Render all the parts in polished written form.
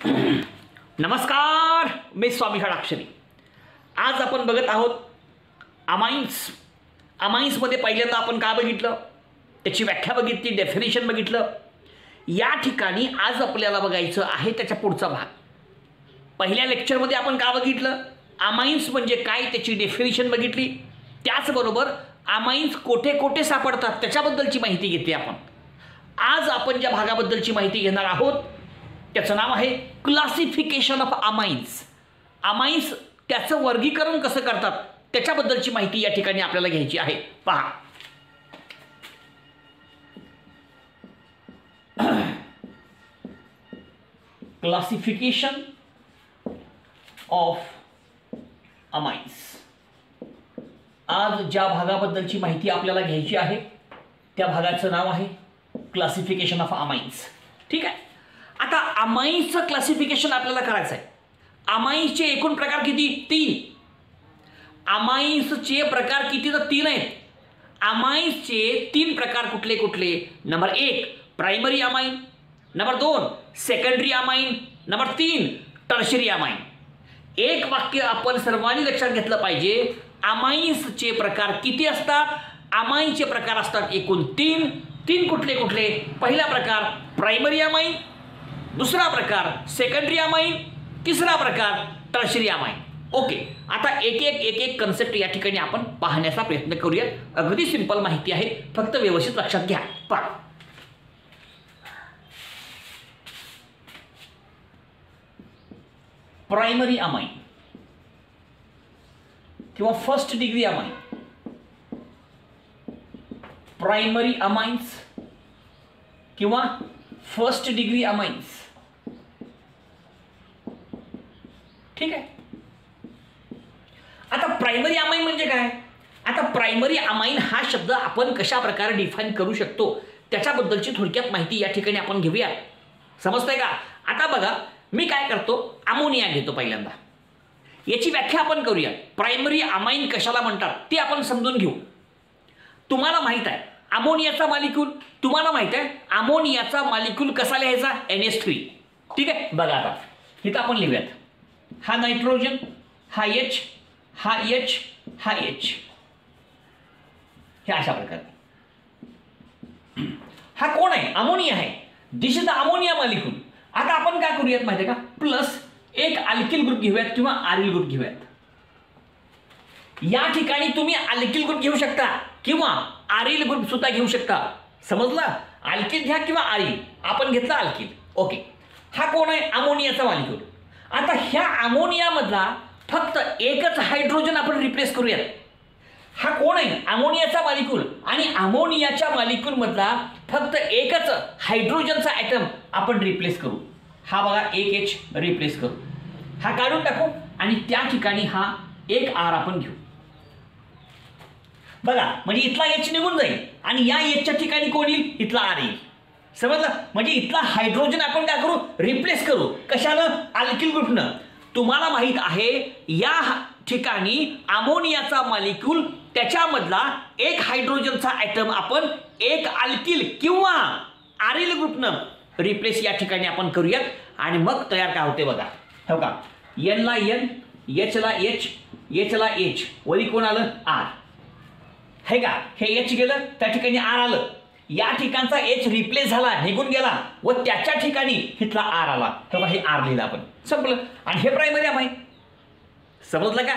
नमस्कार, मी स्वामी षडाक्षरी. आज आपण बघत आहोत अमाइन्स. अमाइन्समध्ये पहिल्यांदा आपण काय बघितलं, त्याची व्याख्या बघितली, डेफिनेशन बघितलं. या ठिकाणी आज आपल्याला बघायचं आहे त्याचा पुढचा भाग. पहिल्या लेक्चरमध्ये आपण काय बघितलं, अमाइन्स म्हणजे काय त्याची डेफिनेशन बघितली. त्याचबरोबर अमाइन्स कोठे कोठे सापडतात त्याच्याबद्दलची माहिती घेतली आपण. आज आपण ज्या भागाबद्दलची माहिती घेणार आहोत त्याचं नाव आहे क्लासिफिकेशन ऑफ अमाइन्स. अमाइन्स त्याचं वर्गीकरण कसं करतात त्याच्याबद्दलची माहिती या ठिकाणी आपल्याला घ्यायची आहे. पहा, क्लासिफिकेशन ऑफ अमाइन्स. आज ज्या भागाबद्दलची माहिती आपल्याला घ्यायची आहे त्या भागाचं नाव आहे क्लासिफिकेशन ऑफ अमाइन्स. ठीक आहे. आता अमाइन्सचं क्लासिफिकेशन आपल्याला करायचं आहे. अमाइन्सचे एकूण प्रकार किती? 3. अमाइन्सचे प्रकार किती? तर 3 आहेत. अमाइन्सचे 3 प्रकार कुठले कुठले? Number 1 primary amine, number 2 secondary amine, number 3 tertiary amine. एक वाक्य आपण सर्वांनी लक्षात घेतलं पाहिजे. अमाइन्सचे प्रकार किती असतात? अमाइन्सचे प्रकार असतात एकूण 3. 3 कुठले कुठले? पहिला प्रकार प्रायमरी अमाइन, दुसरा प्रकार सेकंडरी अमाइन, तिसरा प्रकार टर्शरी अमाइन. ओके. आता एक एक कन्सेप्ट या ठिकाणी आपण पाहण्याचा प्रयत्न करूया. अगदी सिंपल माहिती आहे, फक्त व्यवस्थित लक्षात घ्या. पहा, प्रायमरी अमाइन किंवा first degree amine, primary amines किंवा फर्स्ट डिग्री अमाइन्स. ठीक आहे. आता प्रायमरी अमाइन म्हणजे काय? आता प्रायमरी अमाइन हा शब्द आपण कशा प्रकारे डिफाइन करू शकतो त्याच्याबद्दलची थोडक्यात माहिती या ठिकाणी आपण घेऊया. समजतंय का? आता बघा, मी काय करतो, अमोनिया घेतो पहिल्यांदा. याची व्याख्या आपण करूया. प्रायमरी अमाइन कशाला म्हणतात ते आपण समजून घेऊ. तुम्हाला माहित आहे अमोनियाचा मॉलिक्यूल, तुम्हाला माहित आहे अमोनियाचा मॉलिक्यूल कसा लिहायचा? NH3. ठीक आहे. बघा आता इथं आपण लिहूयात. हा नायट्रोजन, हा H, हा H, हा H. हे अशा प्रकारे. हा कोण आहे? अमोनिया आहे. दिस इज द अमोनिया मॉलिक्यूल. आता आपण काय करूयात माहिती आहे का? प्लस एक अल्किल ग्रुप घेऊयात किंवा आरिल ग्रुप घेऊयात. या ठिकाणी तुम्ही अल्किल ग्रुप घेऊ शकता किंवा आरिल ग्रुप सुद्धा घेऊ शकता. समजलं? अल्किल घ्या किंवा आरिल. आपण घेतला अल्किल. ओके. हा कोण आहे? अमोनियाचा मॉलिक्यूल. आता ह्या अमोनियामधला फक्त एकच हायड्रोजन आपण रिप्लेस करूयात. हा कोण आहे? अमोनियाचा मॉलिक्यूल. आणि अमोनियाच्या मॉलिक्यूल मधला फक्त एकच हायड्रोजनचा ॲटम आपण रिप्लेस करू. हा बघा, एक H रिप्लेस करू. हा काढून टाकू आणि त्या ठिकाणी हा एक R आपण घेऊ. बघा, म्हणजे इथला H निघून जाईल आणि या Hच्या ठिकाणी कोण येईल? इथला R येईल. समजलं? म्हणजे इथला हायड्रोजन आपण काय करू? रिप्लेस करू. कशानं? अल्किल ग्रुपनं. तुम्हाला माहित आहे या ठिकाणी अमोनियाचा मॉलिक्यूल त्याच्यामधला एक हायड्रोजनचा ॲटम आपण एक अल्किल किंवा आरिल ग्रुपनं रिप्लेस या ठिकाणी आपण करूयात आणि मग तयार काय होते बघा. हो का? N ला N, H ला H, H ला H, वरी कोण आलं? R. हे का? हे H गेलं, त्या ठिकाणी R आलं. या ठिकाणचा H रिप्लेस झाला, निघून गेला व त्याच्या ठिकाणी इथला R आला. तेव्हा हे R लिहिलं आपण. संपलं. आणि हे प्रायमरी अमाइन. समजलं का?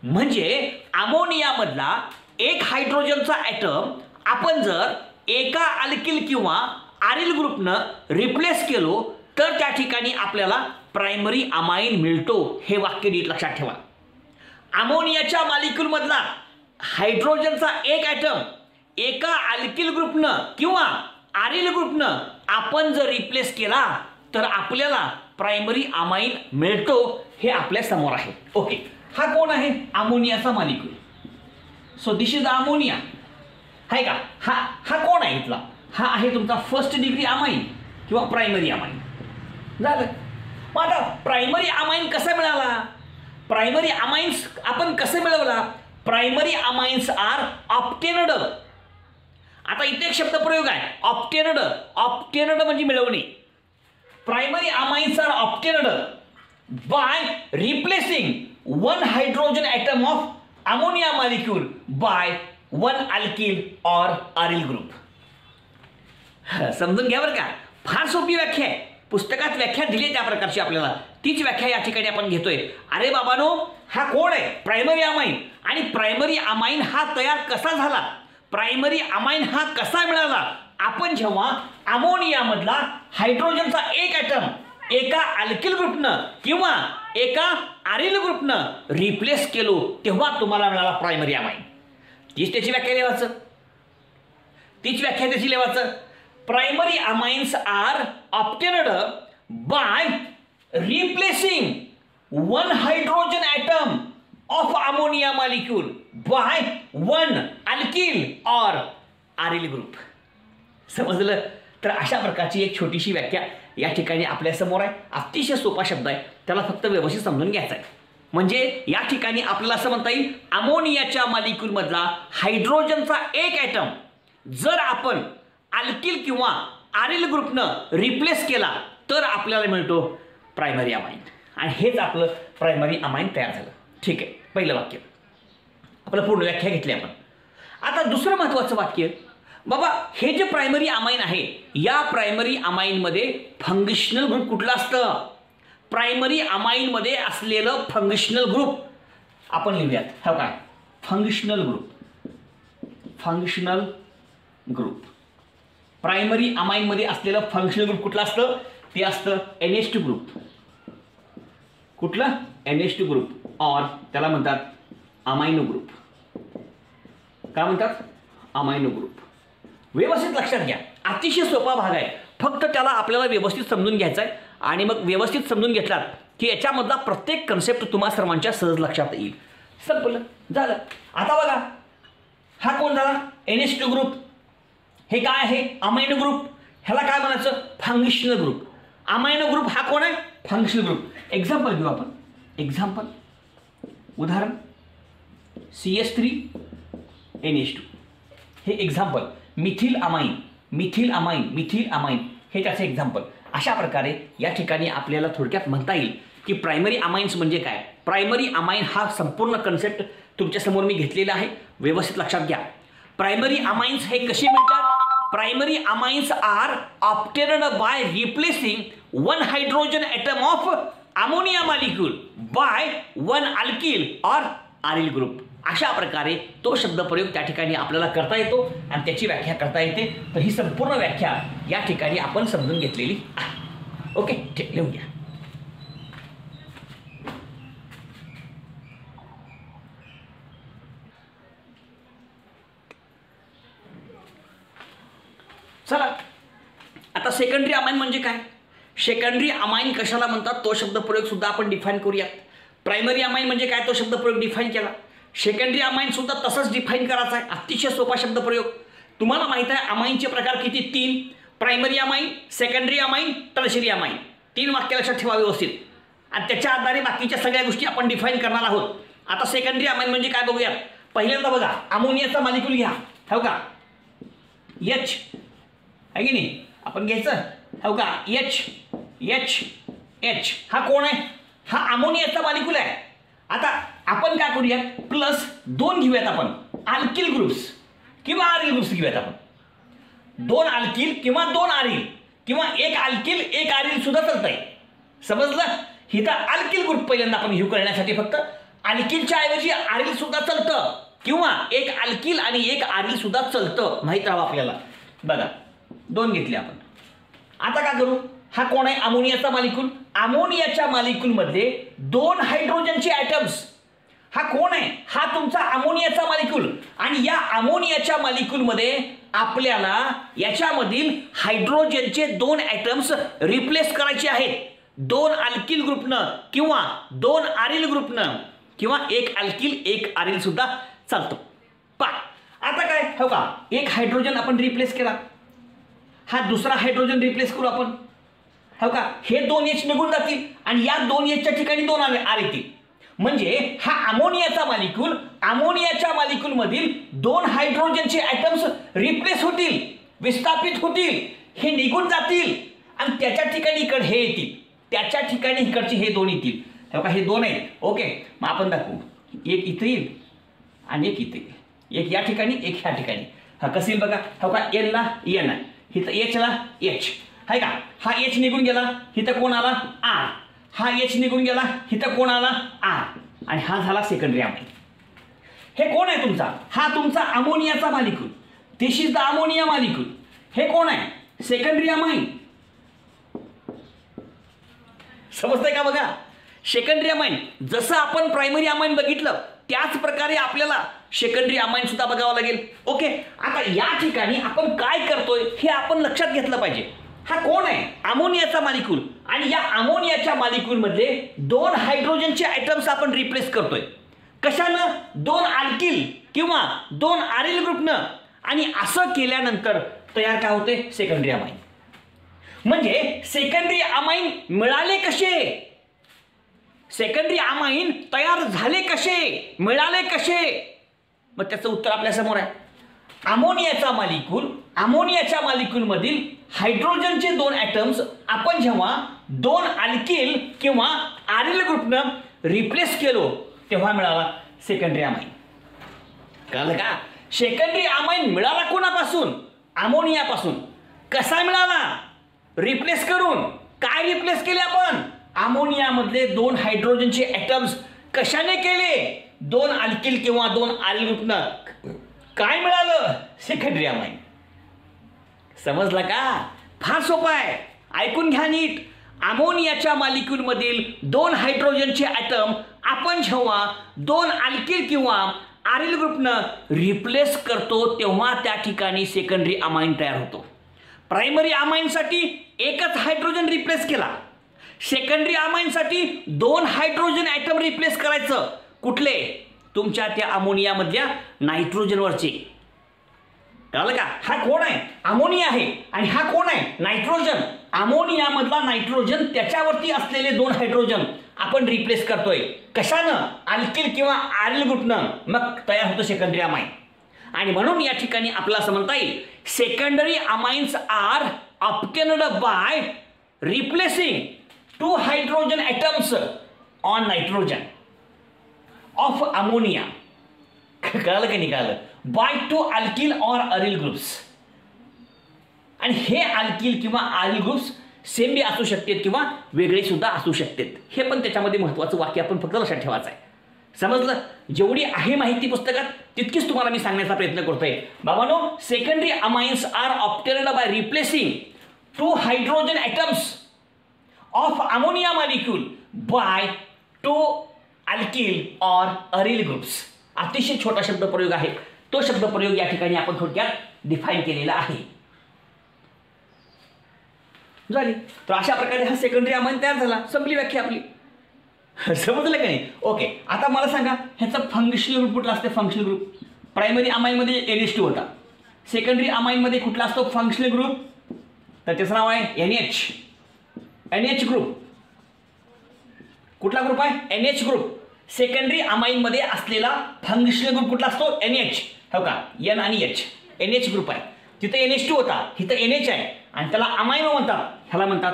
म्हणजे अमोनियामधला एक हायड्रोजनचा ॲटम आपण जर एका अल्किल किंवा आरिल ग्रुपनं रिप्लेस केलो तर त्या ठिकाणी आपल्याला प्रायमरी अमाइन मिळतो. हे वाक्य नीट लक्षात ठेवा. अमोनियाच्या मॉलिक्यूलमधला हायड्रोजनचा एक ॲटम एका अल्किल ग्रुपनं किंवा आरिल ग्रुपनं आपण जर रिप्लेस केला तर आपल्याला प्रायमरी अमाइन मिळतो. हे आपल्या समोर आहे. ओके. हा कोण आहे? अमोनियाचा molecule. So this is the ammonia. आहे का? हा कोण आहे इथला? हा आहे तुमचा फर्स्ट डिग्री अमाइन किंवा प्रायमरी अमाइन. झालं. मग आता प्रायमरी अमाइन कसा मिळाला? प्रायमरी अमाइन्स आपण कसं मिळवला? Primary amines are obtained. आता इथे एक शब्द प्रयोग आहे, ऑब्टेन्ड. ऑब्टेन्ड म्हणजे मिळवणे. Primary amines are obtained by replacing one hydrogen atom of ammonia molecule by one alkyl or aryl group. समजून घ्या बरं का, फार सोपी व्याख्या आहे. पुस्तकात व्याख्या दिली त्या प्रकारची आपल्याला, तीच व्याख्या या ठिकाणी आपण घेतोय. अरे बाबानो, हा कोण आहे? Primary amine. आणि प्रायमरी अमाइन हा तयार कसा झाला, प्रायमरी अमाइन हा कसा मिळाला? आपण जेव्हा अमोनियामधला हायड्रोजनचा एक ॲटम एका अल्किल ग्रुपनं किंवा एका आरिल ग्रुपनं रिप्लेस केलो तेव्हा तुम्हाला मिळाला प्रायमरी अमाइन. तीच त्याची व्याख्या लिहायचं, तीच व्याख्या त्याची लिहायचं. Primary amines are obtained by replacing one hydrogen atom of ammonia molecule by one alkyl or aryl group. समजलं? तर अशा प्रकारची एक छोटीशी व्याख्या या ठिकाणी आपल्यासमोर आहे. अतिशय सोपा शब्द आहे, त्याला फक्त व्यवस्थित समजून घ्यायचा आहे. म्हणजे या ठिकाणी आपल्याला असं म्हणता येईल, अमोनियाच्या मॉलिक्यूलमधला हायड्रोजनचा एक ॲटम जर आपण अल्किल किंवा आरिल ग्रुपनं रिप्लेस केला तर आपल्याला मिळतो प्रायमरी अमाइन. आणि हेच आपलं प्रायमरी अमाइन तयार झालं. ठीक आहे, पहिलं वाक्य आपलं पूर्ण व्याख्या घेतली आपण. आता दुसरं महत्त्वाचं वाक्य, बाबा हे जे प्रायमरी अमाइन आहे या प्रायमरी अमाइनमध्ये फंक्शनल ग्रुप कुठलं असतं? प्रायमरी अमाइनमध्ये असलेलं फंक्शनल ग्रुप आपण लिहूयात. हो काय? Functional group. Functional group primary अमाइनमध्ये असलेलं फंक्शनल ग्रुप कुठलं असतं? ते असतं NH2 ग्रुप. कुठलं? NH2 ग्रुप और त्याला म्हणतात अमाइनो ग्रुप. काय म्हणतात? Amino group. व्यवस्थित लक्षात घ्या, अतिशय सोपा भाग आहे, फक्त त्याला आपल्याला व्यवस्थित समजून घ्यायचा आहे. आणि मग व्यवस्थित समजून घेतलात की याच्यामधला प्रत्येक कन्सेप्ट तुम्हा सर्वांच्या सहज लक्षात येईल. संपलं, झालं. आता बघा, हा कोण झाला? NH2 group. हे काय आहे? Amino group. ह्याला काय म्हणायचं? Functional group. अमाइनो ग्रुप हा कोण आहे? Functional group. एक्झाम्पल घेऊ आपण. एक्झाम्पल, उदाहरण CH3NH2. हे example. Methyl amine, methyl amine, methyl amine हे त्याचे एक्झाम्पल. अशा प्रकारे या ठिकाणी आपल्याला थोडक्यात म्हणता येईल की प्रायमरी अमाइन्स म्हणजे काय. प्रायमरी अमाइन हा संपूर्ण कन्सेप्ट तुमच्यासमोर मी घेतलेला आहे, व्यवस्थित लक्षात घ्या. प्रायमरी अमाइन्स हे कसे मिळतात? Primary amines are obtained by replacing one hydrogen atom of ammonia molecule by one alkyl or aryl group. अशा प्रकारे तो शब्दप्रयोग त्या ठिकाणी आपल्याला करता येतो आणि त्याची व्याख्या करता येते. तर ही संपूर्ण व्याख्या या ठिकाणी आपण समजून घेतलेली आहे. ओके, ठीक, लिहून घ्या. चला, आता सेकंडरी अमाइन म्हणजे काय, सेकंडरी अमाइन कशाला म्हणतात तो शब्दप्रयोग सुद्धा आपण डिफाईन करूयात. प्रायमरी अमाइन म्हणजे काय तो शब्दप्रयोग डिफाईन केला. सेकंडरी अमाइन सुद्धा तसंच डिफाईन करायचा आहे. अतिशय सोपा शब्दप्रयोग. तुम्हाला माहित आहे अमाइनचे प्रकार किती? 3. Primary amine, secondary amine, tertiary amine. 3 वाक्य लक्षात ठेवा व्यवस्थित. आणि त्याच्या आधारे बाकीच्या सगळ्या गोष्टी आपण डिफाईन करणार आहोत. आता सेकंडरी अमाइन म्हणजे काय बघूयात. पहिल्यांदा बघा, अमोनियाचा मॉलिक्यूल घ्या. हो का, H आहे की नाही, आपण घ्यायचं. हो का, H हा कोण आहे? हा अमोनियाचा मॉलिक्यूल आहे. आता आपण काय करूया, प्लस 2 घेऊयात आपण अल्किल ग्रुप्स किंवा आरिल ग्रुप्स घेऊयात आपण. 2 अल्किल किंवा 2 आरिल किंवा 1 अल्किल 1 आरिल सुद्धा चालतंय. समजलं? हिथं अल्किल ग्रुप पहिल्यांदा आपण घेऊ करण्यासाठी फक्त अल्किलच्या ऐवजी आरिल सुद्धा चालतं किंवा 1 अल्किल आणि 1 आरिल सुद्धा चालतं, माहीत राहावं आपल्याला. बघा, 2 घेतले आपण. आता काय करू, हा कोण आहे? अमोनियाचा मॉलिक्यूल. अमोनियाच्या मॉलिक्यूलमध्ये 2 हायड्रोजनचे ॲटम्स. हा कोण आहे? हा तुमचा अमोनियाचा मॉलिक्यूल. आणि या अमोनियाच्या मॉलिक्यूलमध्ये आपल्याला याच्यामधील हायड्रोजनचे 2 ॲटम्स रिप्लेस करायचे आहेत. 2 अल्किल ग्रुपनं किंवा 2 आरिल ग्रुपनं किंवा 1 अल्किल 1 आरिल सुद्धा चालतो. आता काय, हो का, 1 हायड्रोजन आपण रिप्लेस केला. हा दुसरा हायड्रोजन रिप्लेस करू आपण. हो का, हे 2H निघून जातील आणि या 2Hच्या ठिकाणी 2 आर येतील. म्हणजे हा अमोनियाचा मॉलिक्यूल, अमोनियाच्या मॉलिक्यूलमधील 2 हायड्रोजनचे ॲटम्स रिप्लेस होतील, विस्थापित होतील, हे निघून जातील आणि त्याच्या ठिकाणी इकडे हे येतील, त्याच्या ठिकाणी इकडचे हे दोन येतील. तेव्हा हे दोन आहेत. ओके, मग आपण दाखवू. एक इथे येईल आणि एक इथे येईल. एक या ठिकाणी, एक ह्या ठिकाणी. हा कसं येईल बघा. हो का, एलला एन आहे, इथं एचला एच आहे का. हा एच निघून गेला, इथं कोण आला आर. हा एच निघून गेला, इथं कोण आला आर. आणि हा झाला सेकंडरी अमाइन. हे कोण आहे तुमचा? हा तुमचा अमोनियाचा मॉलिक्यूल. This is the ammonia molecule. हे कोण आहे? Secondary amine. समजतंय का बघा. सेकंडरी अमाइन जसं आपण प्रायमरी अमाइन बघितलं त्याच प्रकारे आपल्याला सेकंडरी अमाइन सुद्धा बघावं लागेल. ओके, आता या ठिकाणी आपण काय करतोय हे आपण लक्षात घेतलं पाहिजे. हा कोण आहे? अमोनियाचा मॉलिक्यूल. आणि या अमोनियाच्या मॉलिक्यूल मध्ये दोन हायड्रोजनचे आयटम्स आपण रिप्लेस करतोय. कशानं? दोन अल्किल किंवा दोन आरिल ग्रुपनं. आणि असं केल्यानंतर तयार काय होते? Secondary amine. म्हणजे सेकंडरी अमाइन मिळाले कसे? सेकंडरी अमाइन तयार झाले कसे? मिळाले कसे? मग त्याचं उत्तर आपल्या समोर आहे. अमोनियाचा मॉलिक्यूल, अमोनियाच्या मॉलिक्यूल मधील हायड्रोजनचे दोन ॲटम्स आपण जेव्हा दोन अल्किल किंवा आरिल ग्रुपनं रिप्लेस केलो तेव्हा मिळाला सेकंडरी अमाइन. कळलं का? सेकंडरी अमाइन मिळाला कोणापासून? अमोनियापासून. कसा मिळाला? रिप्लेस करून. काय रिप्लेस केले आपण? अमोनियामधले दोन हायड्रोजनचे ॲटम्स कशाने केले? दोन अल्किल किंवा दोन आरिल ग्रुपनं. काय मिळालं? Secondary amine. समजलं का? फार सोपं आहे, ऐकून घ्या नीट. अमोनियाच्या मॉलिक्यूल मधील दोन हायड्रोजनचे ॲटम आपण जेव्हा दोन अल्किल किंवा आरिल ग्रुपनं रिप्लेस करतो तेव्हा त्या ठिकाणी सेकंडरी अमाइन तयार होतो. प्रायमरी अमाइनसाठी एकच हायड्रोजन रिप्लेस केला. सेकंडरी अमाइनसाठी दोन हायड्रोजन ॲटम रिप्लेस करायचं. कुठले? तुमच्या त्या अमोनियामधल्या नायट्रोजनवरचे. कळलं का? हा कोण आहे? अमोनिया आहे. आणि हा कोण आहे? नायट्रोजन. अमोनियामधला नायट्रोजन त्याच्यावरती असलेले दोन हायड्रोजन आपण रिप्लेस करतोय. कशानं? अल्किल किंवा आरिल ग्रुपनं. मग तयार होतं सेकंडरी अमाइन. आणि म्हणून या ठिकाणी आपल्याला असं म्हणता येईल secondary amines are obtained by replacing two hydrogen atoms on nitrogen of ammonia. कळलं का? निघालं. By two alkyl or aryl groups. आणि हे अल्किल किंवा आरिल ग्रुप्स सेम बी असू शकतात किंवा वेगळे सुद्धा असू शकतात. हे पण त्याच्यामध्ये महत्त्वाचं वाक्य आपण फक्त लक्षात ठेवायचं आहे. समजलं? जेवढी आहे माहिती पुस्तकात तितकीच तुम्हाला मी सांगण्याचा प्रयत्न करतोय. बाबांनो, secondary amines are obtained by replacing two hydrogen atoms of ammonia molecule by two alkyl or aryl groups. अतिशय छोटा शब्दप्रयोग आहे. तो शब्दप्रयोग या ठिकाणी आपण थोडक्यात डिफाईन केलेला आहे. झाली. तर अशा प्रकारे हा सेकंडरी अमाइन तयार झाला. संपली व्याख्या आपली. समजलं का नाही? ओके, आता मला सांगा ह्याचा फंक्शनल ग्रुप कुठला असते? फंक्शनल ग्रुप प्रायमरी अमाइनमध्ये NH2 होता. सेकंडरी अमाइनमध्ये कुठला असतो फंक्शनल ग्रुप? तर त्याचं नाव आहे NH ग्रुप. कुठला ग्रुप आहे? NH group. सेकंडरी अमाइनमध्ये असलेला फंक्शनल ग्रुप कुठला असतो? NH. हो का? N आणि H. NH ग्रुप आहे. तिथे NH2 होता, तिथं NH आहे आणि त्याला अमायनो म्हणतात. ह्याला म्हणतात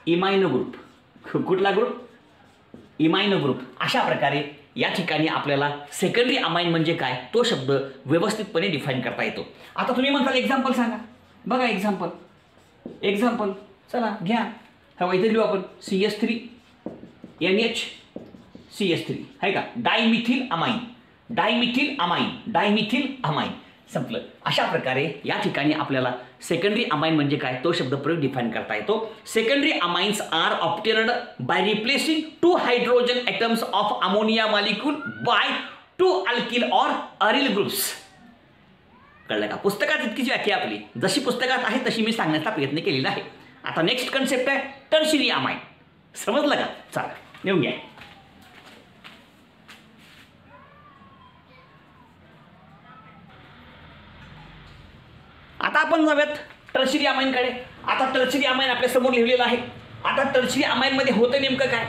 इमायनो ग्रुप. कुठला ग्रुप? इमायनो ग्रुप. अशा प्रकारे या ठिकाणी आपल्याला सेकंडरी अमाइन म्हणजे काय तो शब्द व्यवस्थितपणे डिफाईन करता येतो. आता तुम्ही म्हणताल एक्झाम्पल सांगा. बघा एक्झाम्पल चला घ्या. हा इथे लिहू आपण CH3 NH CH3 आहे का? Dimethyl amine. संपलं. अशा प्रकारे या ठिकाणी आपल्याला सेकंडरी अमाइन म्हणजे काय तो शब्द प्रयोग डिफाईन करता येतो. Secondary amines are obtained by replacing two hydrogen atoms of ammonia molecule by two alkyl or aryl groups. कळलं का? पुस्तकात इतकीच व्याख्या आपली. जशी पुस्तकात आहे तशी मी सांगण्याचा प्रयत्न केलेला आहे. आता नेक्स्ट कन्सेप्ट आहे टर्शियरी अमाइन. समजलं का? चला लिहून घ्या. आता आपण जाऊयात टर्शियरी अमाइनकडे. आता टर्शियरी अमाइन आपल्या समोर लिहिलेलं आहे. आता टर्शियरी अमाइनमध्ये होतं नेमकं काय?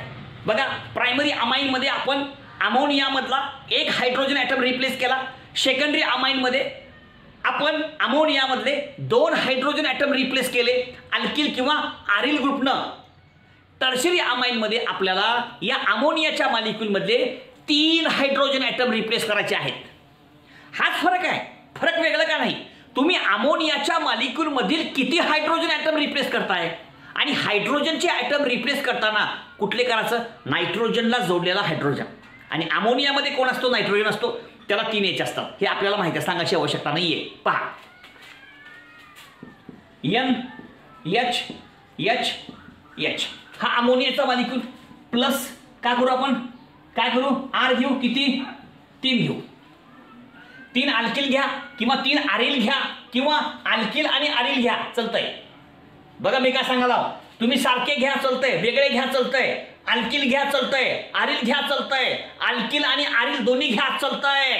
बघा, प्रायमरी अमाइनमध्ये आपण अमोनियामधला एक हायड्रोजन ॲटम रिप्लेस केला. सेकंडरी अमाइनमध्ये आपण अमोनियामधले 2 हायड्रोजन ॲटम रिप्लेस केले अल्किल किंवा आरिल ग्रुपनं. टर्शरी अमाईनमध्ये आपल्याला या अमोनियाच्या मॉलिक्यूलमधले 3 हायड्रोजन ॲटम रिप्लेस करायचे आहेत. हाच फरक आहे, फरक वेगळा का नाही. तुम्ही अमोनियाच्या मॉलिक्यूलमधील किती हायड्रोजन ॲटम रिप्लेस करताय आणि हायड्रोजनचे ॲटम रिप्लेस करताना कुठले करायचं, नायट्रोजनला जोडलेला हायड्रोजन. आणि अमोनियामध्ये कोण असतो, नायट्रोजन असतो, त्याला 3 H असतात. हे आपल्याला माहिती आहे, सांगायची आवश्यकता नाहीये. पहा NH हा अमोनियाचा मॉलिक्यूल प्लस काय करू आपण, काय करू, R घेऊ, किती 3 घेऊ. 3 अल्किल घ्या किंवा 3 आरिल घ्या किंवा अल्किल आणि आरिल घ्या, चलतंय. बघा मी काय सांगायला, तुम्ही सारखे घ्या चलतंय, वेगळे घ्या चलतंय, अल्किल घ्या चलतंय, आरिल घ्या चलतंय, अल्किल आणि आरिल दोन्ही घ्या चलतंय.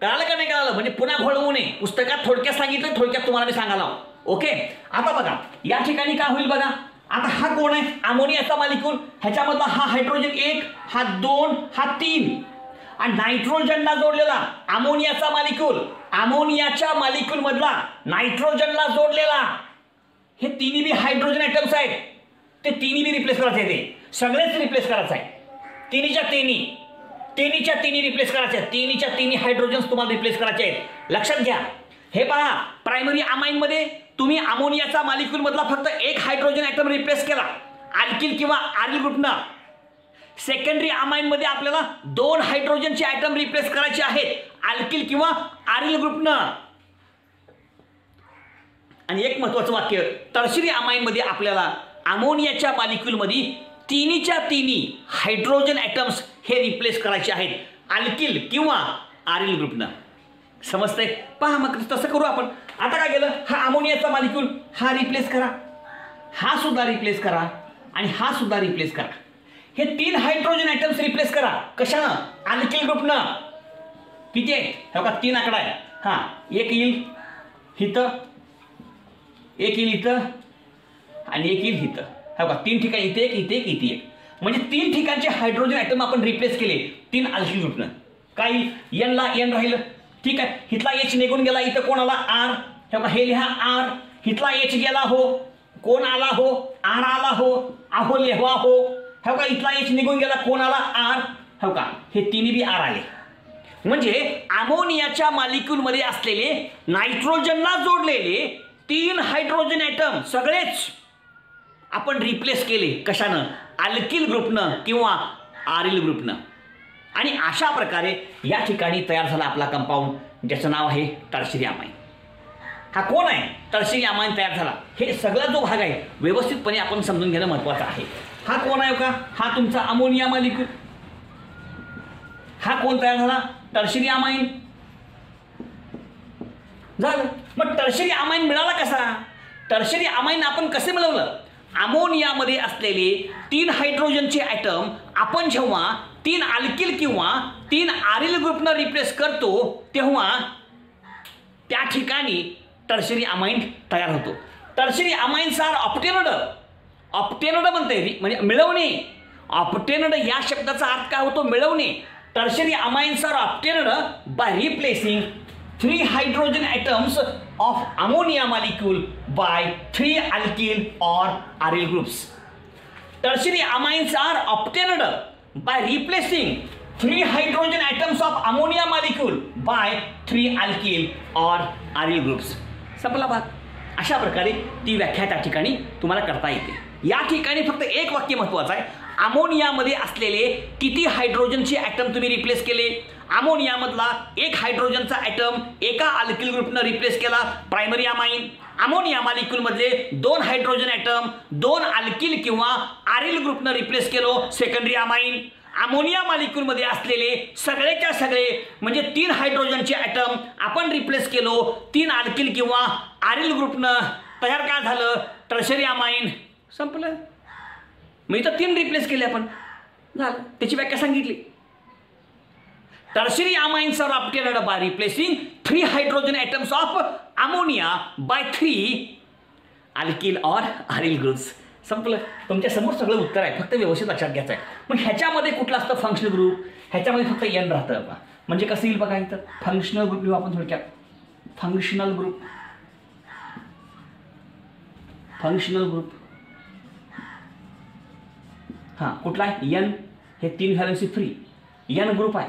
कळालं का नाही कळालं, म्हणजे पुन्हा घोळवू नये. पुस्तकात थोडक्यात सांगितलं, थोडक्यात तुम्हाला मी सांगायला. ओके, आता बघा या ठिकाणी काय होईल बघा. आता हा कोण आहे, अमोनियाचा मॉलिक्यूल, ह्याच्यामधला हा हायड्रोजन 1, हा 2, हा 3 आणि नायट्रोजनला जोडलेला अमोनियाचा मॉलिक्यूल, अमोनियाच्या मॉलिक्यूल मधला नायट्रोजनला जोडलेला, हे तिन्ही बी हायड्रोजन ॲटम्स आहेत. ते तिन्ही बी रिप्लेस करायचे, ते सगळेच रिप्लेस करायचं आहे. तिन्हीच्या तिन्ही रिप्लेस करायचे आहेत. तिन्हीच्या तिन्ही हायड्रोजन्स तुम्हाला रिप्लेस करायचे आहेत. लक्षात घ्या. हे पहा, प्रायमरी अमाईनमध्ये तुम्ही अमोनियाचा मॉलिक्यूल मधला फक्त 1 हायड्रोजन ॲटम रिप्लेस केला अल्किल किंवा आरिल ग्रुपनं. सेकंडरी अमाईनमध्ये आपल्याला 2 हायड्रोजनचे ॲटम रिप्लेस करायचे आहेत अल्किल किंवा आरिल ग्रुपनं. आणि एक महत्त्वाचं वाक्य, टर्शरी अमाईनमध्ये आपल्याला अमोनियाच्या मॉलिक्यूलमध्ये तिन्हीच्या तिन्ही हायड्रोजन ॲटम्स हे रिप्लेस करायचे आहेत अल्किल किंवा आरिल ग्रुपनं. समजतंय? पहा मग तसं करू आपण. आता काय केलं, हा अमोनियाचा मॉलिक्यूल हा रिप्लेस करा, हा सुद्धा रिप्लेस करा आणि हा सुद्धा रिप्लेस करा. हे 3 हायड्रोजन ॲटम्स रिप्लेस करा. कशानं, अल्किल ग्रुपनं. किती आहे, हे बघा 3 आकडा आहे. हां, एक येईल इथं, एक येईल इथं आणि एक येईल इथं. हे बघा 3 ठिकाणी, इथे एक, इथे एक, इथे एक, म्हणजे 3 ठिकाणचे हायड्रोजन ॲटम आपण रिप्लेस केले 3 अल्किल ग्रुपनं. काय एनला एन राहिलं, ठीक आहे. हिथला H निघून गेला, इथं कोण आला, R. हे बघा हे लिहा R. हिथला H गेला हो, कोण आला हो, R आला हो, आहो लिहवा हो. हे बघा इथला H निघून गेला, कोण आला, R. हे बघा हे तिन्ही बी R आले. म्हणजे अमोनियाच्या मॉलिक्यूलमध्ये असलेले नायट्रोजनला जोडलेले 3 हायड्रोजन ॲटम सगळेच आपण रिप्लेस केले. कशानं, अल्किल ग्रुपनं किंवा आरिल ग्रुपनं. आणि अशा प्रकारे या ठिकाणी तयार झाला आपला कंपाऊंड, ज्याचं नाव आहे टर्शरी अमाईन. हा कोण आहे, टर्शरी अमाईन तयार झाला. हे सगळा जो भाग आहे व्यवस्थितपणे आपण समजून घेणं महत्त्वाचं आहे. हा कोण आहे का, हा तुमचा अमोनिया मॉलिक्यूल. हा कोण तयार झाला, टर्शरी अमाईन झालं. मग टर्शरी अमाईन मिळाला कसा, टर्शरी अमाईन आपण कसे मिळवलं. अमोनियामध्ये असलेले 3 हायड्रोजनचे ॲटम आपण जेव्हा 3 अल्किल किंवा 3 आरिल ग्रुपनं रिप्लेस करतो तेव्हा त्या ठिकाणी टर्शरी अमाईन तयार होतो. Tertiary amines are obtained. Obtained म्हणते म्हणजे मिळवणे. ऑप्टेनड या शब्दाचा अर्थ काय होतो, मिळवणे. Tertiary amines are obtained by replacing 3 hydrogen atoms of ammonia molecule by 3 alkyl or aryl groups. Tertiary amines are obtained by replacing 3 hydrogen atoms of ammonia molecule by 3 alkyl or aryl groups. संपला बात. अशा प्रकारे ती व्याख्या त्या ठिकाणी तुम्हाला करता येते. या ठिकाणी फक्त एक वाक्य महत्त्वाचं आहे, अमोनियामध्ये असलेले किती हायड्रोजनचे ॲटम तुम्ही रिप्लेस केले. अमोनियामधला 1 हायड्रोजनचा ॲटम एका अल्किल ग्रुपनं रिप्लेस केला, प्रायमरी अमाईन. अमोनिया मॉलिक्यूलमधले 2 हायड्रोजन ॲटम 2 अल्किल किंवा आरिल ग्रुपनं रिप्लेस केलो, सेकंडरी अमाईन. अमोनिया मॉलिक्यूलमध्ये असलेले सगळेच्या सगळे म्हणजे 3 हायड्रोजनचे ॲटम आपण रिप्लेस केलो 3 अल्किल किंवा आरिल ग्रुपनं. तयार काय झालं, टर्शरी अमाईन. संपलं. मग इथं 3 रिप्लेस केले आपण, झालं. त्याची व्याख्या सांगितली. Tertiary amines are obtained by replacing 3 hydrogen atoms of ammonia by 3 alkyl or aryl groups. संपलं. तुमच्या समोर सगळं उत्तर आहे, फक्त व्यवस्थित लक्षात घ्यायचं आहे. मग ह्याच्यामध्ये कुठलं असतं, फंक्शनल ग्रुप. ह्याच्यामध्ये फक्त एन राहतं. म्हणजे कसं येईल बघा, इथं फंक्शनल ग्रुप लिहू आपण थोडक्यात. फंक्शनल ग्रुप, फंक्शनल ग्रुप हां कुठला आहे एन, हे 3 व्हॅलेन्सी फ्री एन ग्रुप आहे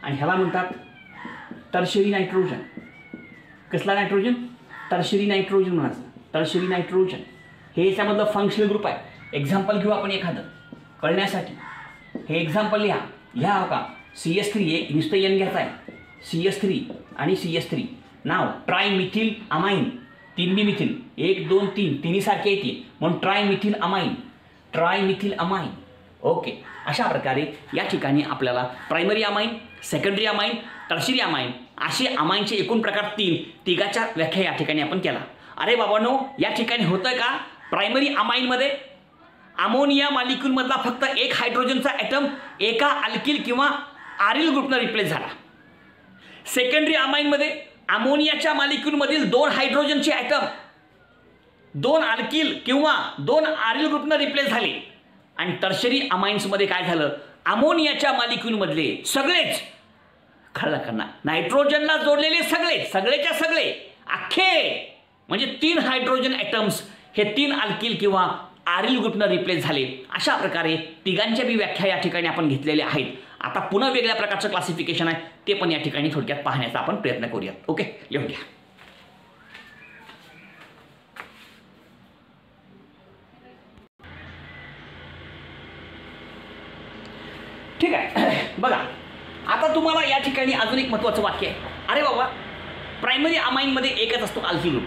आणि ह्याला म्हणतात टर्शरी नायट्रोजन. कसला नायट्रोजन? टर्शरी नायट्रोजन म्हणायचं. टर्शरी नायट्रोजन हे याच्यामधलं फंक्शनल ग्रुप आहे. एक्झाम्पल घेऊ आपण एखादं कळण्यासाठी. हे एक्झाम्पल लिहा हो का. CS3 एक नुसतं एन घ्यायचं आहे, CS3 आणि CS3. नाव ट्रायमिथिल अमाइन, 3 मिथिल 1 2 3 तिन्ही सारखे येते म्हणून ट्रायमिथिल अमाइन, ट्रायमिथिल अमाइन. ओके, अशा प्रकारे या ठिकाणी आपल्याला primary amine, secondary amine, tertiary amine असे अमाइनचे एकूण प्रकार तिघाच्या व्याख्या या ठिकाणी आपण केला. अरे बाबांनो, या ठिकाणी होतं का प्रायमरी अमाइनमध्ये अमोनिया मॉलिक्यूलमधला फक्त एक हायड्रोजनचा ॲटम एका अल्किल किंवा आरिल ग्रुपनं रिप्लेस झाला. सेकंडरी अमाइनमध्ये अमोनियाच्या मॉलिक्यूलमधील 2 हायड्रोजनचे ॲटम 2 अल्किल किंवा 2 आरिल ग्रुपनं रिप्लेस झाले. आणि टर्शरी अमाइन्समध्ये काय झालं, अमोनियाच्या मॉलिक्यूलमधले सगळेच कळलं का ना, नायट्रोजनला जोडलेले सगळेच्या सगळे अख्खे म्हणजे 3 हायड्रोजन ॲटम्स हे 3 अल्किल किंवा आरिल ग्रुपनं रिप्लेस झाले. अशा प्रकारे तिघांच्या बी व्याख्या या ठिकाणी आपण घेतलेल्या आहेत. आता पुन्हा वेगळ्या प्रकारचं क्लासिफिकेशन आहे ते पण या ठिकाणी थोडक्यात पाहण्याचा आपण प्रयत्न करूयात. ओके, लिहून घ्या. ठीक आहे, बघा आता तुम्हाला या ठिकाणी अजून एक महत्त्वाचं वाक्य आहे. अरे बाबा, प्रायमरी अमाइनमध्ये एकच असतो अल्किल ग्रुप.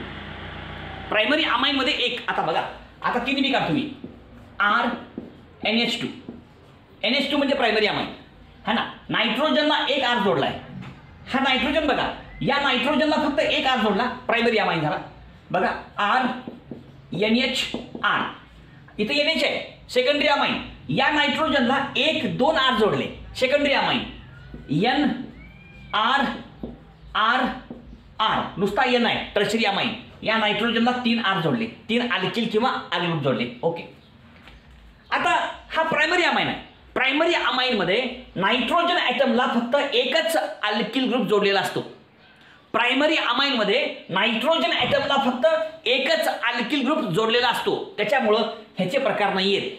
प्रायमरी अमाइनमध्ये एक. आता बघा, आता 3 बी काढ तुम्ही. RNH2, NH2 म्हणजे प्रायमरी अमाइन हा ना. नायट्रोजनला एक R जोडलाय. हा नायट्रोजन बघा, या नायट्रोजनला फक्त एक R जोडला, प्रायमरी अमाइन झाला. बघा RNHR, इथं NH आहे, सेकंडरी अमाइन. या नायट्रोजनला 1 2 R जोडले, सेकंडरी अमाइन. NR नुसता N आहे, टर्शरी अमाइन. या नायट्रोजनला 3 R जोडले, 3 अल्किल किंवा आरिल ग्रुप जोडले. ओके, आता हा प्रायमरी अमाइन आहे. प्रायमरी अमाइनमध्ये नायट्रोजन ॲटमला फक्त एकच अल्किल ग्रुप जोडलेला असतो. प्रायमरी अमाइनमध्ये नायट्रोजन ॲटमला फक्त एकच अल्किल ग्रुप जोडलेला असतो, त्याच्यामुळं ह्याचे प्रकार नाही आहेत.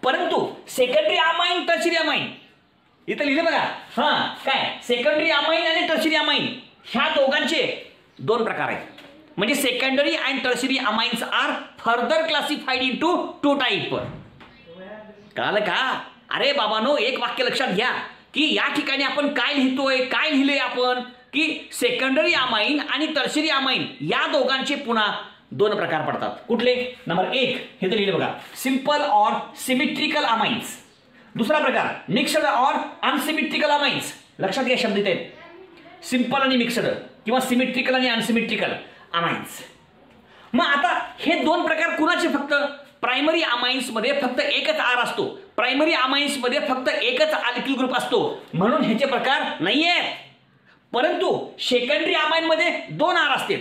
परंतु सेकंडरी अमाइन, टर्शरी अमाइन इथं लिहिलं बघा. हां, काय सेकंडरी अमाइन आणि टर्शरी अमाइन ह्या दोघांचे 2 प्रकार आहेत. म्हणजे secondary and tertiary amines are further classified into 2 type. कळालं का? अरे बाबांनो, एक वाक्य लक्षात घ्या की या ठिकाणी आपण काय लिहिलंय आपण की सेकंडरी अमाइन आणि टर्शरी अमाइन या दोघांचे पुन्हा 2 प्रकार पडतात. कुठले? नंबर 1 हे तर लिहिलं बघा, सिंपल ऑर सिमेट्रिकल अमाइन्स. दुसरा प्रकार मिक्सड ऑर अनसिमेट्रिकल अमाइन्स. लक्षात घ्या शब्द आहेत, सिंपल आणि मिक्सड किंवा सिमेट्रिकल आणि अनसिमेट्रिकल अमाइन्स. मग आता हे 2 प्रकार कुणाचे? फक्त प्रायमरी अमाइन्समध्ये फक्त एकच R असतो, प्रायमरी अमाइन्समध्ये फक्त एकच अल्किल ग्रुप असतो, म्हणून ह्याचे प्रकार नाही आहेत. परंतु सेकंडरी अमाइनमध्ये 2 R असतात,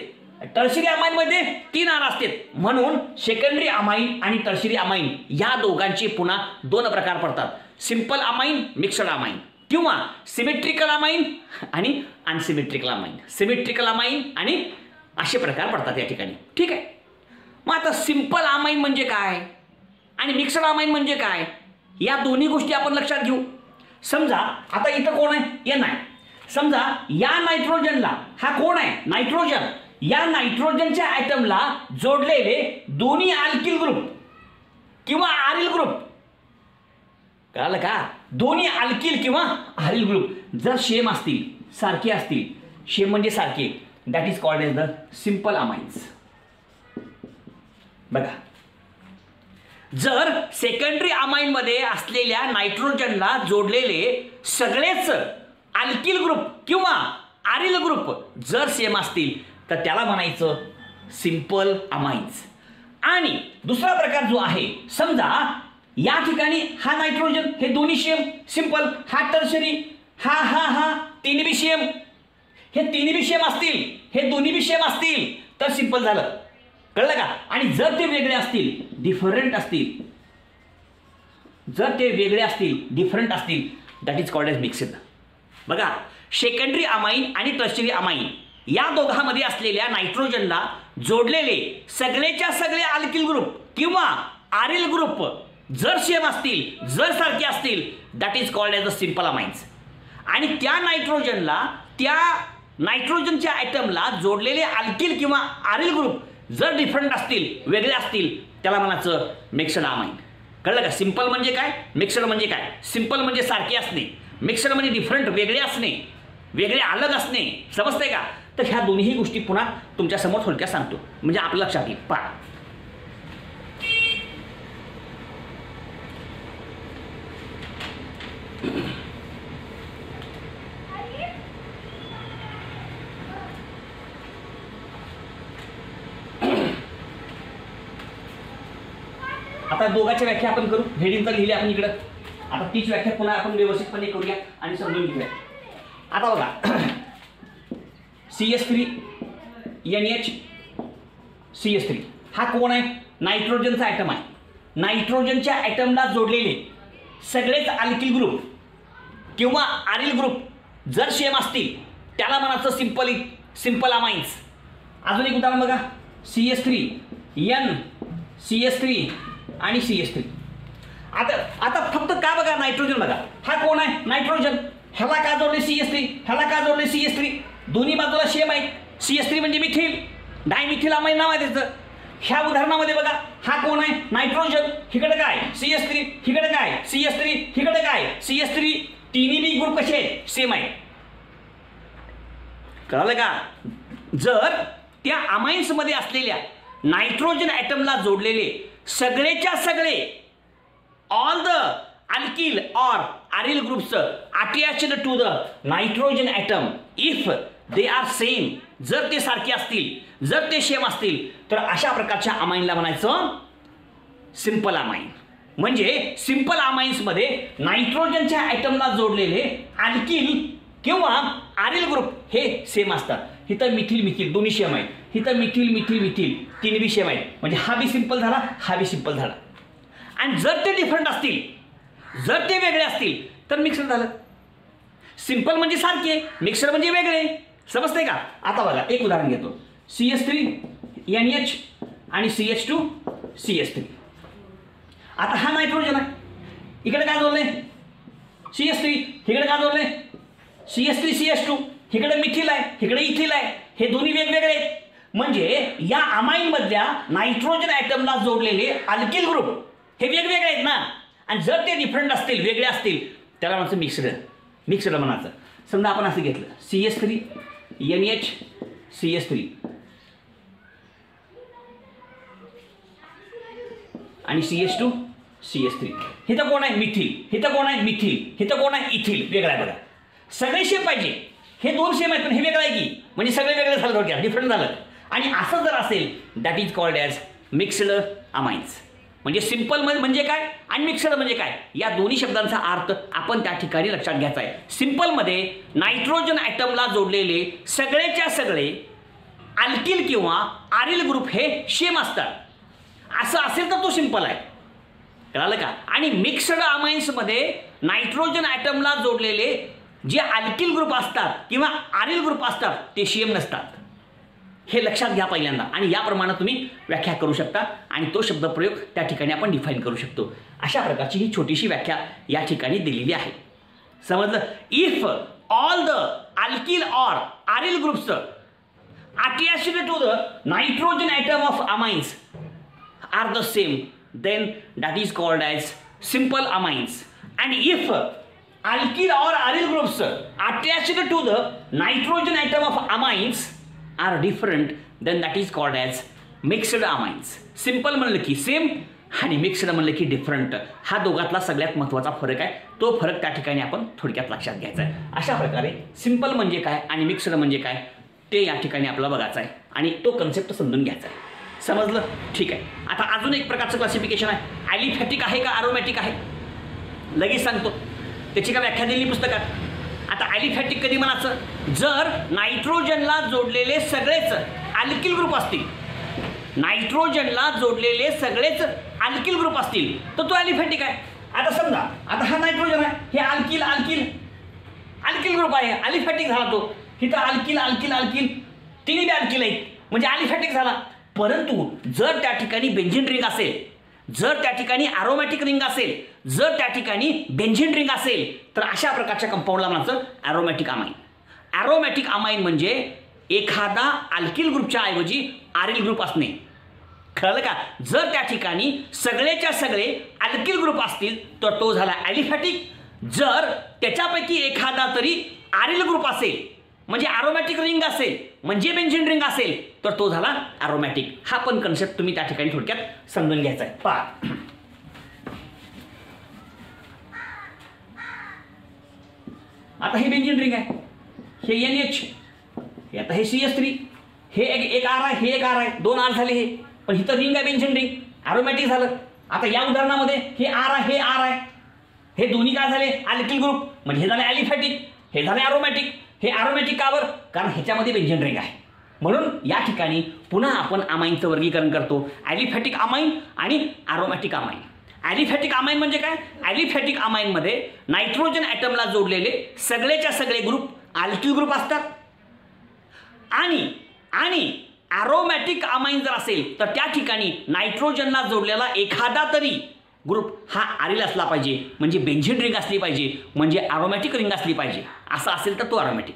टर्शरी अमाइनमध्ये 3 R असतात, म्हणून सेकंडरी अमाइन आणि टर्शरी अमाइन या दोघांचे पुन्हा 2 प्रकार पडतात. सिंपल अमाइन, मिक्सड अमाइन किंवा सिमेट्रिकल अमाइन आणि अनसिमेट्रिकल अमाइन. सिमेट्रिकल अमाइन आणि असे प्रकार पडतात या ठिकाणी. ठीक आहे, मग आता सिंपल अमाइन म्हणजे काय आणि मिक्सड अमाइन म्हणजे काय, या दोन्ही गोष्टी आपण लक्षात घेऊ. समजा आता इथं कोण आहे? N आहे. समजा या नायट्रोजनला, हा कोण आहे? नायट्रोजन. या नायट्रोजनच्या ॲटमला जोडलेले दोन्ही अल्किल ग्रुप किंवा आरिल ग्रुप. कळालं का? दोन्ही अल्किल किंवा आरिल ग्रुप जर सेम असतील, सारखे असतील, सेम म्हणजे सारखे, that is called as the simple amines. बघा, जर सेकंडरी अमाइनमध्ये असलेल्या नायट्रोजनला जोडलेले सगळेच अल्किल ग्रुप किंवा आरिल ग्रुप जर सेम असतील तर त्याला म्हणायचं सिंपल अमाइन्स. आणि दुसरा प्रकार जो आहे, समजा या ठिकाणी हा नायट्रोजन हे दोन्ही सेम, सिंपल, हा टर्शरी, हा तिन्ही बी सेम, हे तिन्ही बी सेम असतील, हे दोन्ही बी सेम असतील तर सिंपल झालं. कळलं का? आणि जर ते वेगळे असतील, डिफरंट असतील, जर ते वेगळे असतील, डिफरंट असतील, that is called as mixed. बघा, सेकंडरी अमाइन आणि टर्शरी अमाइन या दोघांमध्ये असलेल्या नायट्रोजनला जोडलेले सगळेच्या सगळे अल्किल ग्रुप किंवा आरिल ग्रुप जर सेम असतील, जर सारखे असतील, that is called as a simple amines. आणि त्या नायट्रोजनच्या ॲटमला जोडलेले अल्किल किंवा आरिल ग्रुप जर डिफरंट असतील, वेगळे असतील, त्याला म्हणायचं मिक्सड अमाइन. कळलं का? सिंपल म्हणजे काय, मिक्सड म्हणजे काय. सिंपल म्हणजे सारखे असणे, मिक्सड म्हणजे डिफरंट, वेगळे असणे, वेगळे अलग असणे. समजतंय का? तर ह्या दोन्ही गोष्टी पुन्हा तुमच्या समोर थोडक्यात सांगतो म्हणजे आपल्या लक्षात येईल. पहा, आता दोघांच्या व्याख्या आपण करू. हेडिंग तर लिहिली आपण इकडं. आता तीच व्याख्या पुन्हा आपण व्यवस्थितपणे करूया आणि समजून घेऊया. आता बघा, CS3 NH CS3 हा कोण आहे? नायट्रोजनचा ॲटम आहे. नायट्रोजनच्या ॲटमला जोडलेले सगळेच अल्किल ग्रुप किंवा आरिल ग्रुप जर सेम असतील त्याला म्हणायचं सिंपल अमाइन्स. अजून एक उदाहरण बघा, CS3 N CS3 आणि CS3. आता फक्त का बघा, नायट्रोजन बघा, हा कोण आहे? नायट्रोजन. ह्याला का जोडले CS3, ह्याला का जोडले CS3? दोन्ही बाजूला सेम आहेत. CS3 म्हणजे मिथिल, डायमिथिल अमाइन नाव आहे त्याचं. ह्या उदाहरणामध्ये बघा, हा कोण आहे? नायट्रोजन. हिकडे काय? CS3. हिकडे काय? CS3. हिकडे काय? CS3. तिन्ही बी ग्रुप कसे आहेत? सेम आहेत. कळलं का? जर त्या अमाइन्स मध्ये असलेल्या नायट्रोजन ॲटमला जोडलेले सगळेच्या सगळे all the alkyl or aryl groups attached to the nitrogen atom if they are same, जर ते सारखे असतील, जर ते सेम असतील, तर अशा प्रकारच्या अमाइनला म्हणायचं सिंपल अमाइन. म्हणजे सिंपल अमाइन्स मध्ये नायट्रोजनच्या ॲटमला जोडलेले अल्किल किंवा आरिल ग्रुप हे सेम असतात. इथं मिथिल दोन्ही सेम आहेत. इथं मिथिल तिन्ही बी सेम आहेत. म्हणजे हा बी सिंपल झाला, हा बी सिंपल झाला. आणि जर ते डिफरंट असतील, जर ते वेगळे असतील, तर मिक्सर झालं. सिंपल म्हणजे सारखे, मिक्सर म्हणजे वेगळे. समजतंय का? आता बघा, एक उदाहरण घेतो. CS3 NH आणि CH2 CS3. आता हा नायट्रोजन आहे. इकडे काय जोडले? CS3. इकडे काय जोडले? CS3 CH2. इकडे मिथिल आहे, इकडे इथिल आहे. हे दोन्ही वेगवेगळे आहेत. म्हणजे या अमाइन मधल्या नायट्रोजन ॲटमला जोडलेले अल्किल ग्रुप हे वेगवेगळे आहेत ना. आणि जर ते डिफरंट असतील, वेगळे असतील, त्याला म्हणायचं मिक्सड म्हणायचं. समजा आपण असं घेतलं, CS3 NH CS3 आणि CH2 CS3. हिथं कोण आहे? मिथिल. हिथं कोण आहे? मिथिल. हिथं कोण आहे? इथिल. वेगळा आहे बघा. सगळे सेम पाहिजे. हे दोन सेम आहेत पण हे वेगळं आहे की, म्हणजे सगळे वेगळे झालं, थोडक्यात डिफरंट झालं. आणि असं जर असेल, that is called as mixed amines. म्हणजे सिंपल म्हणजे काय आणि मिक्सड म्हणजे काय, या दोन्ही शब्दांचा अर्थ आपण त्या ठिकाणी लक्षात घ्यायचा आहे. सिंपलमध्ये नायट्रोजन ॲटमला जोडलेले सगळेच्या सगळे अल्किल किंवा आरिल ग्रुप हे सेम असतात. असं असेल तर तो सिंपल आहे. कळालं का? आणि मिक्सड अमाइन्समध्ये नायट्रोजन ॲटमला जोडलेले जे अल्किल ग्रुप असतात किंवा आरिल ग्रुप असतात ते सेम नसतात. हे लक्षात घ्या पहिल्यांदा. आणि याप्रमाणे तुम्ही व्याख्या करू शकता आणि तो शब्दप्रयोग त्या ठिकाणी आपण डिफाईन करू शकतो. अशा प्रकारची ही छोटीशी व्याख्या या ठिकाणी दिलेली आहे. समजलं? If all the alkyl or aryl groups attached to the nitrogen atom of amines are the same, then that is called as simple amines. And if alkyl or aryl groups attached to the nitrogen atom of amines are different, then that is called as mixed amines. Simple म्हणलं की same आणि mixed म्हणलं की different. हा दोघातला सगळ्यात महत्त्वाचा फरक आहे. तो फरक त्या ठिकाणी आपण थोडक्यात लक्षात घ्यायचा आहे. अशा प्रकारे सिंपल म्हणजे काय आणि मिक्स्ड म्हणजे काय ते या ठिकाणी आपल्याला बघायचं आहे आणि तो कन्सेप्ट समजून घ्यायचा आहे. समजलं? ठीक आहे. आता अजून एक प्रकारचं क्लासिफिकेशन आहे. ॲलिफॅटिक आहे का अरोमॅटिक आहे? लगेच सांगतो. त्याची का व्याख्या दिली पुस्तकात. आता ॲलिफॅटिक कधी म्हणायचं? जर नायट्रोजनला जोडलेले सगळेच अल्किल ग्रुप असतील, नायट्रोजनला जोडलेले सगळेच अल्किल ग्रुप असतील तर तो ॲलिफॅटिक आहे. आता समजा आता हा नायट्रोजन आहे, हे अल्किल ग्रुप आहे, ॲलिफॅटिक झाला तो. इथं अल्किल तिन्ही बी अल्किल आहेत म्हणजे अलिफॅटिक झाला. परंतु जर त्या ठिकाणी बेंझिन रिंग असेल, जर त्या ठिकाणी अरोमॅटिक रिंग असेल, जर त्या ठिकाणी बेंझिन रिंग असेल, तर अशा प्रकारच्या कंपाऊंडला म्हणायचं ॲरोमॅटिक अमाइन. ॲरोमॅटिक अमाइन म्हणजे एखादा अल्किल ग्रुपच्या ऐवजी आरिल ग्रुप असणे. कळलं का? जर त्या ठिकाणी सगळेच्या सगळे अल्किल ग्रुप असतील तर तो झाला ॲलिफॅटिक. जर त्याच्यापैकी एखादा तरी आरिल ग्रुप असेल म्हणजे अरोमॅटिक रिंग असेल म्हणजे बेंझिन रिंग असेल तर तो झाला अरोमॅटिक. हा पण कन्सेप्ट तुम्ही त्या ठिकाणी थोडक्यात समजून घ्यायचा आहे. पहा, आता हे बेंझिन रिंग आहे, हे NH, हे आता हे CS3, हे एक R आहे, हे एक R आहे, 2 R झाले हे. पण इथं रिंग आहे बेंझिन रिंग, अरोमॅटिक झालं. आता या उदाहरणामध्ये हे R आहे, हे R आहे, हे दोन्ही काय झाले अल्किल ग्रुप म्हणजे हे झाले ॲलिफॅटिक, हे झाले अरोमॅटिक. हे अरोमॅटिक का बरं? कारण ह्याच्यामध्ये बेंझिन रिंग आहे. म्हणून या ठिकाणी पुन्हा आपण अमाईनचं वर्गीकरण करतो, ॲलिफॅटिक अमाइन आणि अरोमॅटिक अमाइन. ॲलिफॅटिक अमाइन म्हणजे काय? ॲलिफॅटिक अमाइनमध्ये नायट्रोजन ॲटमला जोडलेले सगळेच्या सगळे ग्रुप अल्किल ग्रुप असतात. आणि ॲरोमॅटिक अमाइन जर असेल तर त्या ठिकाणी नायट्रोजनला जोडलेला एखादा तरी ग्रुप हा आरिल असला पाहिजे म्हणजे बेंझिन रिंग असली पाहिजे म्हणजे अरोमॅटिक रिंग असली पाहिजे. असं असेल तर तो अरोमॅटिक.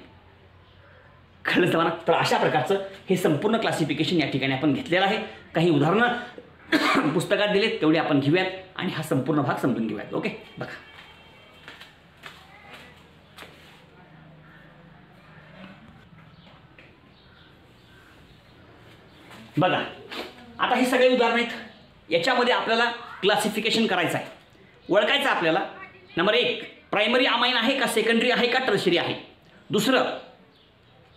कळलं तुम्हाला? तर अशा प्रकारचं हे संपूर्ण क्लासिफिकेशन या ठिकाणी आपण घेतलेलं आहे. काही उदाहरणं पुस्तकात दिलेत तेवढे आपण घेऊयात आणि हा संपूर्ण भाग समजून घेऊयात. ओके, बघा बघा आता हे सगळे उदाहरण आहेत. याच्यामध्ये आपल्याला क्लासिफिकेशन करायचं आहे, ओळखायचं आपल्याला. नंबर 1 प्रायमरी अमाइन आहे का, सेकंडरी आहे का, टर्शरी आहे. दुसरं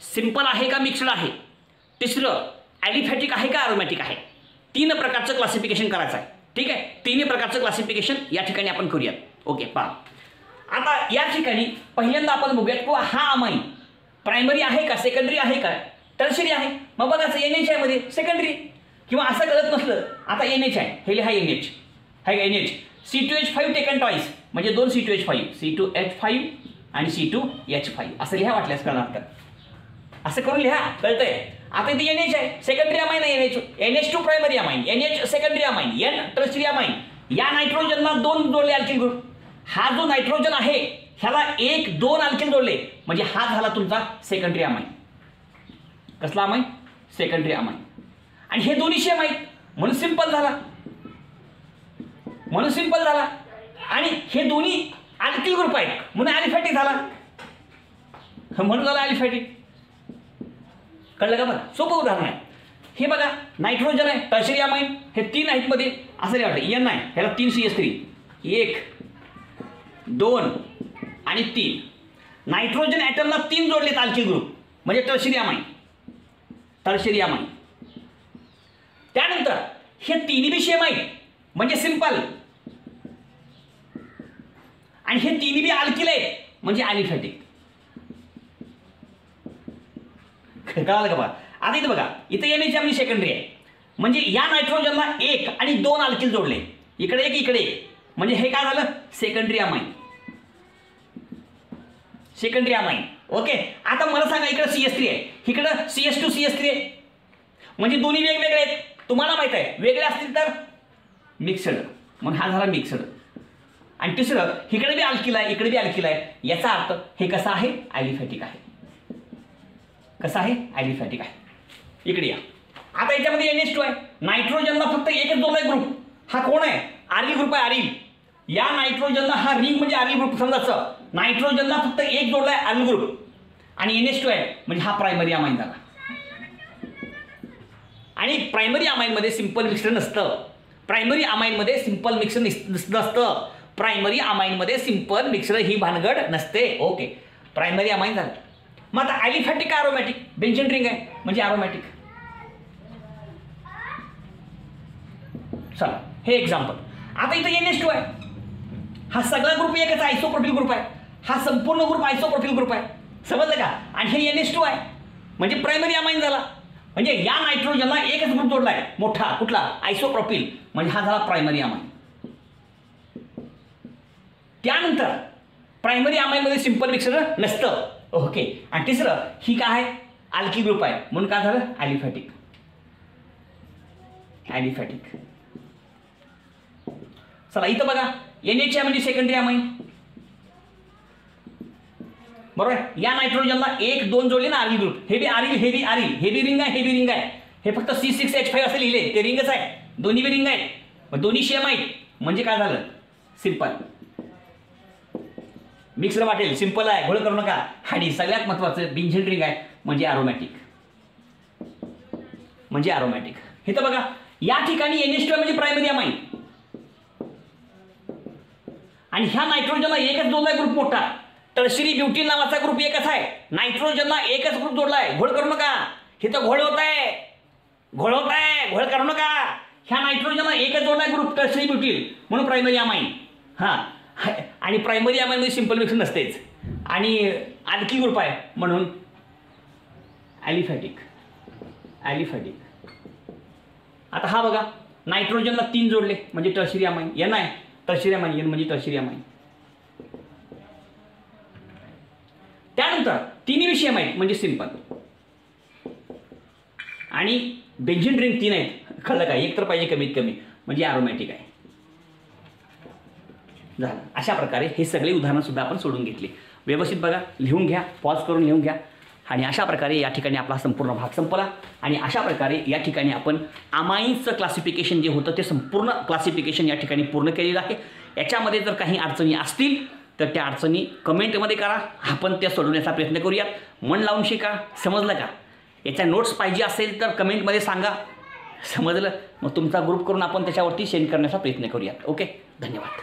सिंपल आहे का मिक्स्ड आहे. तिसरं ॲलिफॅटिक आहे का अरोमॅटिक आहे. 3 प्रकारचं क्लासिफिकेशन करायचं आहे. ठीक आहे, 3 प्रकारचं क्लासिफिकेशन या ठिकाणी आपण करूयात. ओके, पहा आता या ठिकाणी पहिल्यांदा आपण बघूयात की हा अमाइन प्रायमरी आहे का, सेकंडरी आहे का, टर्शरी आहे. मग बघायचं NH आहे मध्ये सेकंडरी, किंवा असं कळत नसलं आता NH आहे, हे लिहा NH आहे. NH C2H5 टेकन टॉईस म्हणजे 2 C2H5, C2H5 आणि C2H5 असं लिहा वाटल्यास कळणार तर. असं करून लिहा, कळतंय. आता इथे NH आहे, सेकंडरी अमाइन आहे NH, NH2 primary amine, NH secondary amine, N tertiary amine. या नायट्रोजनला 2 जोडले अल्किल ग्रुप. हा जो नायट्रोजन आहे ह्याला 1-2 अल्किल जोडले म्हणजे हा झाला तुमचा सेकंडरी अमाइन. कसला अमाइन? Secondary amine. आणि हे दोन्ही सेम आहेत म्हणून सिंपल झाला, म्हणून सिंपल झाला. आणि हे दोन्ही अल्किल ग्रुप आहेत म्हणून ॲलिफॅटिक झाला, म्हणून झाला ॲलिफॅटिक. कळलं का? बघा सोपं उदाहरण आहे हे. बघा नायट्रोजन आहे टर्शरी अमाइन, हे 3 आहेत मध्ये असं नाही वाटतं. N आहे, ह्याला 3 CS3, 1 2 आणि 3. नायट्रोजन ॲटमला 3 जोडलेत अल्किल ग्रुप म्हणजे टर्शरी अमाइन, टर्शरी अमाइन. त्यानंतर हे 3 बी सेम आहेत म्हणजे सिंपल, आणि हे 3 बी अल्किल आहेत म्हणजे ॲलिफॅटिक. कळालं का? बघा आता इथं बघा, इथं NH म्हणजे सेकंडरी आहे म्हणजे या नायट्रोजनला 1 आणि 2 अल्किल जोडले, इकडे 1 इकडे 1 म्हणजे हे काय झालं secondary amine, secondary amine. Okay, आता मला सांगा इकडे CS3 आहे, इकडं CS2 CS3 आहे म्हणजे दोन्ही वेगवेगळे आहेत. तुम्हाला माहित आहे वेगळे असतील तर मिक्सड म्हणून हा झाला मिक्सड. आणि तिसरं इकडे बी अल्किल आहे इकडे बी अल्किल आहे, याचा अर्थ हे कसं आहे ॲलिफॅटिक आहे. कसं आहे ॲलिफॅटिक आहे. इकडे या. आता याच्यामध्ये NH2 आहे, नायट्रोजनला फक्त एकच जोडलाय ग्रुप. हा कोण आहे? आरिल ग्रुप आहे, आरिल. या नायट्रोजनला हा रिंग म्हणजे आरिल ग्रुप समजायचं. नायट्रोजनला फक्त एक जोडलाय आरिल ग्रुप आणि NH2 आहे म्हणजे हा प्रायमरी अमाइन झाला. आणि प्रायमरी अमाइनमध्ये सिंपल मिक्सर नसतं, प्रायमरी अमाइनमध्ये सिंपल मिक्सर नसतं, प्रायमरी अमाइनमध्ये सिंपल मिक्सर ही भानगड नसते. ओके, प्रायमरी अमाइन झालं. मग आता ॲलिफॅटिक का अरोमॅटिक? बेंझिन रिंग आहे म्हणजे अरोमॅटिक. चला हे एक्झाम्पल. आता इथं NH2 आहे, हा सगळा ग्रुप एकच आयसोप्रोपिल ग्रुप आहे, हा संपूर्ण ग्रुप आयसोप्रोपिल ग्रुप आहे. समजलं का? आणि हे NH2 आहे म्हणजे प्रायमरी अमाइन झाला म्हणजे या नायट्रोजनला एकच ग्रुप जोडलाय मोठा, कुठला? आयसोप्रोपिल म्हणजे हा झाला प्रायमरी अमाइन. त्यानंतर प्रायमरी अमाइनमध्ये सिंपल मिक्सर नसतं. ओके, आणि तिसरं ही काय आहे अल्किल ग्रुप आहे म्हणून काय झालं ॲलिफॅटिक. ॲलिफॅटिक. चला इथं बघा NH म्हणजे सेकंडरी अमाइन. बरोबर आहे. या नायट्रोजनला 1 2 जोडले ना आर्गिल ग्रुप. हे बी आर्गिल हे बी आर्गिल. हे बी रिंग आहे हे बी रिंग आहे. हे फक्त C6H5 असे लिहिले ते रिंगच आहे. दोन्ही बी रिंग आहेत. मग दोन्ही सेम आहेत म्हणजे काय झालं सिंपल. मिक्सर वाटेल सिंपल आहे घोळ करू नका. आणि सगळ्यात महत्त्वाचं बेंझिन रिंग आहे म्हणजे अरोमॅटिक. म्हणजे अरोमॅटिक. हे तर बघा या ठिकाणी NH2 म्हणजे प्रायमरी अमाइन आणि ह्या नायट्रोजनला एकच जोडलाय ग्रुप मोठा. टर्शरी ब्युटीन नावाचा ग्रुप एकच आहे. नायट्रोजनला एकच ग्रुप जोडलाय. घोळ करू नका. हे तर घोळ होत आहे घोळ होत आहे घोळ करू नका. ह्या नायट्रोजनला एकच जोडलाय ग्रुप टर्शरी ब्युटीन म्हणून प्रायमरी अमाइन. हां आणि प्रायमरी अमाइनमध्ये सिंपल मिक्स नसतेच आणि अल्किल ग्रुप आहे म्हणून ॲलिफॅटिक. ॲलिफॅटिक. आता हा बघा नायट्रोजनला 3 जोडले म्हणजे टर्शरी अमाइन. N आहे टर्शरी अमाइन. N म्हणजे टर्शरी अमाइन. त्यानंतर तिन्ही विषय आहेत म्हणजे सिंपल आणि बेंझिन रिंग 3 आहेत. कळलं काय. एक तर पाहिजे कमीत कमी म्हणजे अरोमॅटिक आहे. झालं. अशा प्रकारे हे सगळे उदाहरणं सुद्धा आपण सोडून घेतली. व्यवस्थित बघा लिहून घ्या पॉज करून लिहून घ्या. आणि अशा प्रकारे या ठिकाणी आपला संपूर्ण भाग संपला. आणि अशा प्रकारे या ठिकाणी आपण अमाइन्सचं क्लासिफिकेशन जे होतं ते संपूर्ण क्लासिफिकेशन या ठिकाणी पूर्ण केलेलं आहे. याच्यामध्ये जर काही अडचणी असतील तर त्या अडचणी कमेंटमध्ये करा. आपण त्या सोडवण्याचा प्रयत्न करूयात. मन लावून शिका. समजलं का. याच्या नोट्स पाहिजे असेल तर कमेंटमध्ये सांगा. समजलं. मग तुमचा ग्रुप करून आपण त्याच्यावरती सेंड करण्याचा प्रयत्न करूयात. ओके धन्यवाद.